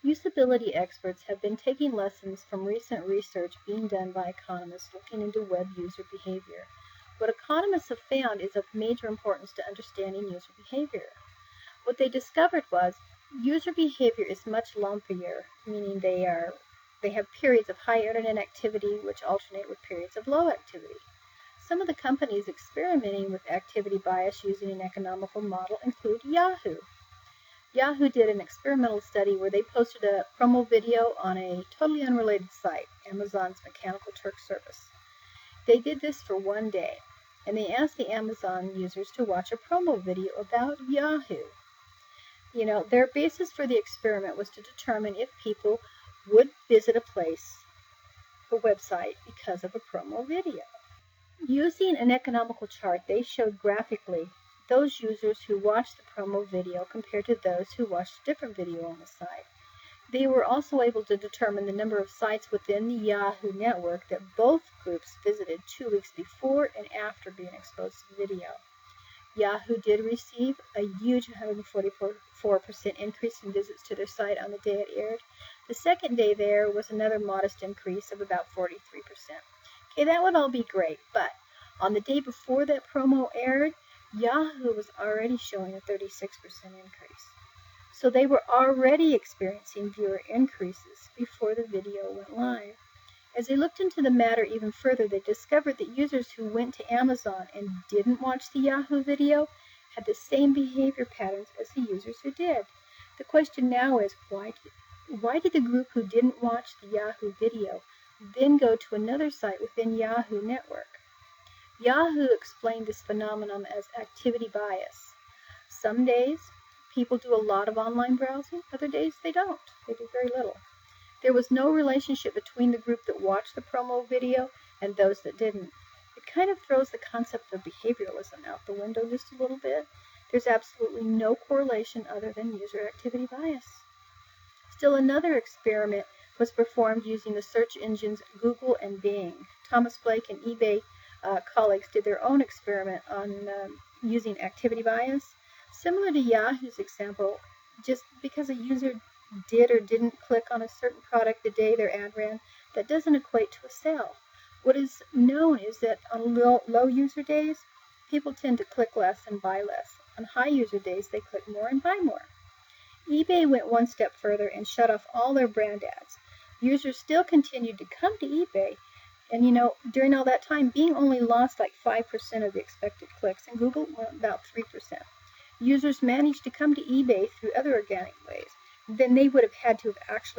Usability experts have been taking lessons from recent research being done by economists looking into web user behavior. What economists have found is of major importance to understanding user behavior. What they discovered was user behavior is much lumpier, meaning they have periods of high internet activity which alternate with periods of low activity. Some of the companies experimenting with activity bias using an economical model include Yahoo. Yahoo did an experimental study where they posted a promo video on a totally unrelated site, Amazon's Mechanical Turk service. They did this for one day, and they asked the Amazon users to watch a promo video about Yahoo. Their basis for the experiment was to determine if people would visit a website because of a promo video. Using an economical chart, they showed graphically those users who watched the promo video compared to those who watched a different video on the site. They were also able to determine the number of sites within the Yahoo network that both groups visited 2 weeks before and after being exposed to the video. Yahoo did receive a huge 144% increase in visits to their site on the day it aired. The second day there was another modest increase of about 43%. Okay, that would all be great, but on the day before that promo aired, Yahoo was already showing a 36% increase. So they were already experiencing viewer increases before the video went live. As they looked into the matter even further, they discovered that users who went to Amazon and didn't watch the Yahoo video had the same behavior patterns as the users who did. The question now is, why did the group who didn't watch the Yahoo video then go to another site within Yahoo network? Yahoo explained this phenomenon as activity bias. Some days, people do a lot of online browsing. Other days, they don't. They do very little. There was no relationship between the group that watched the promo video and those that didn't. It kind of throws the concept of behavioralism out the window just a little bit. There's absolutely no correlation other than user activity bias. Still another experiment was performed using the search engines Google and Bing. Thomas Blake and eBay colleagues did their own experiment on using activity bias. Similar to Yahoo's example, just because a user did or didn't click on a certain product the day their ad ran, that doesn't equate to a sale. What is known is that on low user days, people tend to click less and buy less. On high user days, they click more and buy more. eBay went one step further and shut off all their brand ads. Users still continued to come to eBay, and during all that time, Bing only lost like 5% of the expected clicks, and Google went about 3%. Users managed to come to eBay through other organic ways. Then they would have had to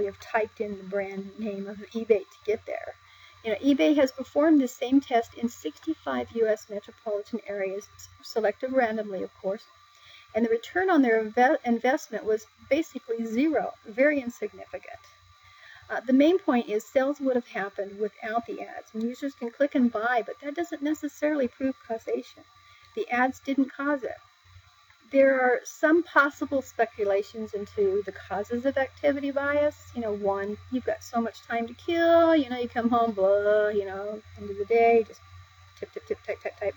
have typed in the brand name of eBay to get there. eBay has performed the same test in 65 U.S. metropolitan areas, selected randomly, of course, and the return on their investment was basically zero, very insignificant. The main point is sales would have happened without the ads. Users can click and buy, but that doesn't necessarily prove causation. The ads didn't cause it. There are some possible speculations into the causes of activity bias. One, you've got so much time to kill, you come home, blah, end of the day, just tip, tip, tip, type.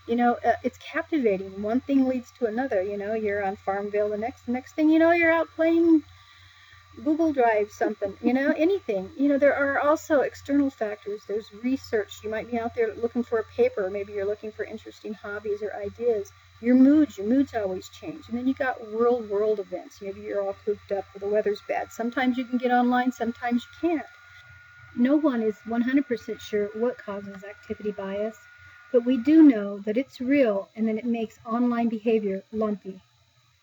It's captivating. One thing leads to another. You're on Farmville. The next thing you're out playing Google Drive something, anything. There are also external factors. There's research. You might be out there looking for a paper. Maybe you're looking for interesting hobbies or ideas. Your moods always change. And then you got world events. Maybe you're all cooped up or the weather's bad. Sometimes you can get online, sometimes you can't. No one is 100% sure what causes activity bias, but we do know that it's real and that it makes online behavior lumpy.